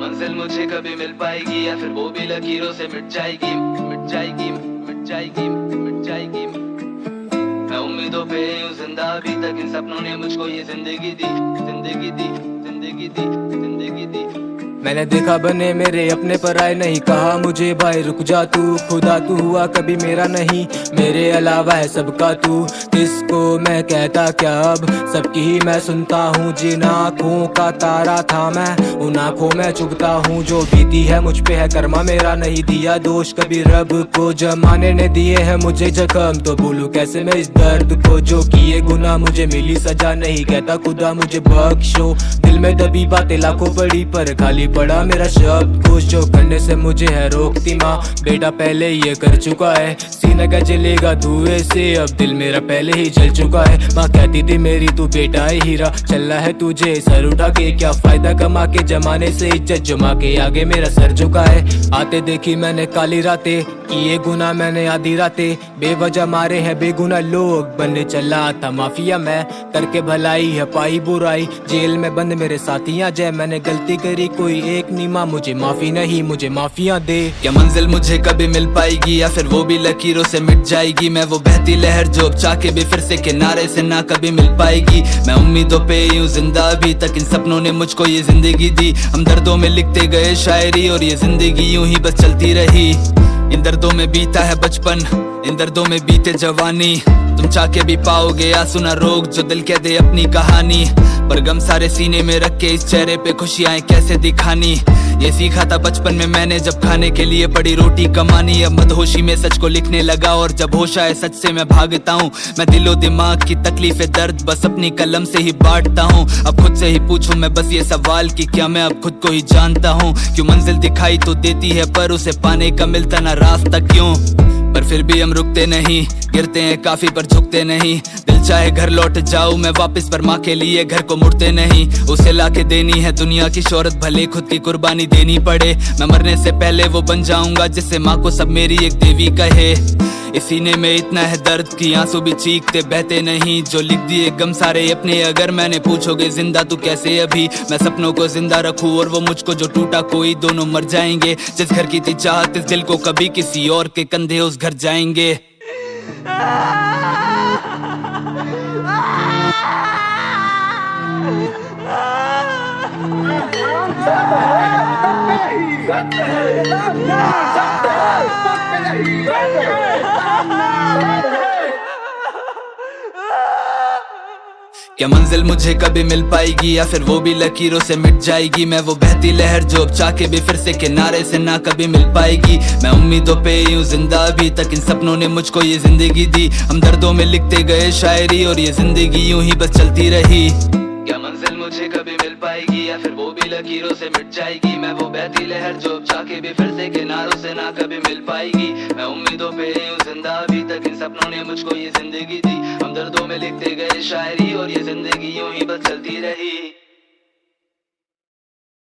मंजिल मुझे कभी मिल पाएगी या फिर वो भी लकीरों से मिट जाएगी, मिट जाएगी, मिट जाएगी, मिट जाएगी। मैं उम्मीदों पे हूँ जिंदा अभी तक, इन सपनों ने मुझको ये जिंदगी दी, जिंदगी दी, जिंदगी दी, जिंदगी दी। मैंने देखा बने मेरे अपने पर आए, नहीं कहा मुझे भाई रुक जा तू, खुदा तू हुआ कभी मेरा नहीं, मेरे अलावा है सबका तू। किसको मैं कहता क्या अब, सबकी ही मैं सुनता हूँ। जिन आँखों का तारा था मैं, उन आँखों में चुभता हूँ। जो बीती है मुझ पे है कर्मा मेरा, नहीं दिया दोष कभी रब को। जमाने ने दिए हैं मुझे जख्म, तो बोलूं कैसे मैं इस दर्द को। जो किए गुनाह मुझे मिली सजा, नहीं कहता खुदा मुझे बख्शो। दिल में दबी बातें लाखों पड़ी, पर खाली पड़ा मेरा शब्द कुछ। जो करने से मुझे है रोकती माँ, बेटा पहले ये कर चुका है। सीना क्या जलेगा धुएं से, अब दिल मेरा पहले ही जल चुका है। माँ कहती थी मेरी तू बेटा है हीरा, चलना है तुझे सर उठा के। क्या फायदा कमा के जमाने से इज्जत जमा के, आगे मेरा सर झुका है। आते देखी मैंने काली रातें, किए गुनाह मैंने आधी रातें। बेवजह मारे हैं बेगुनाह लोग, बनने चला था माफिया मैं। करके भलाई है पाई बुराई, जेल में बंद मेरे साथियां जय। मैंने गलती करी कोई एक नीमा, मुझे माफी नहीं मुझे माफिया दे। क्या मंजिल मुझे कभी मिल पाएगी या फिर वो भी लकीरों से मिट जाएगी। मैं वो बहती लहर जो अब चाह के भी फिर से किनारे से ना कभी मिल पाएगी। मैं उम्मीदों पे यूं जिंदा अभी तक, इन सपनों ने मुझको ये जिंदगी दी। हम दर्दों में लिखते गए शायरी, और ये जिंदगी यूं ही बस चलती रही। इन दर्दों में बीता है बचपन, इन दर्दों में बीते जवानी। तुम चाह के भी पाओगे आंसू ना रोक, जो दिल कह दे अपनी कहानी। पर गम सारे सीने में रख के इस चेहरे पे खुशियां कैसे दिखानी। ये सीखा था बचपन में मैंने, जब खाने के लिए पड़ी रोटी कमानी। अब मदहोशी में सच को लिखने लगा, और जब होश आए सच से मैं भागता हूँ। मैं दिलो दिमाग की तकलीफे दर्द बस अपनी कलम से ही बांटता हूँ। अब खुद से ही पूछूं मैं बस ये सवाल कि क्या मैं अब खुद को ही जानता हूँ। क्यों मंजिल दिखाई तो देती है पर उसे पाने का मिलता ना रास्ता क्यों। पर फिर भी हम रुकते नहीं, गिरते हैं काफी पर झुकते नहीं। दिल चाहे घर लौट जाऊं मैं वापस, पर माँ के लिए घर को मुड़ते नहीं। उसे लाके देनी है दुनिया की शोहरत, भले खुद की कुर्बानी देनी पड़े। मैं मरने से पहले वो बन जाऊंगा जिससे माँ को सब मेरी एक देवी कहे। इस सीने में इतना है दर्द कि आंसू भी चीखते बहते नहीं। जो लिख दिए गम सारे अपने, अगर मैंने पूछोगे जिंदा तू कैसे अभी। मैं सपनों को जिंदा रखूं और वो मुझको जो टूटा कोई, दोनों मर जाएंगे। जिस घर की थी चाहत इस दिल को कभी किसी और के कंधे उस घर जाएंगे। क्या मंजिल मुझे कभी मिल पाएगी या फिर वो भी लकीरों से मिट जाएगी। मैं वो बहती लहर जो अब चाह के भी फिर से किनारे से ना कभी मिल पाएगी। मैं उम्मीदों पे यूं जिंदा अभी तक, इन सपनों ने मुझको ये जिंदगी दी। हम दर्दों में लिखते गए शायरी, और ये जिंदगी यूं ही बस चलती रही। क्या मंजिल मुझे कभी मिल पाएगी या फिर वो भी लकीरों से मिट जाएगी। मैं वो बहती लहर जो अब चाह के भी फिर से किनारों से ना कभी मिल पाएगी। मैं उम्मीदों पे हूँ जिंदा अभी तक, इन सपनों ने मुझको ये जिंदगी दी। हम दर्दों में लिखते गए शायरी, और ये जिंदगी यूं ही बस चलती रही।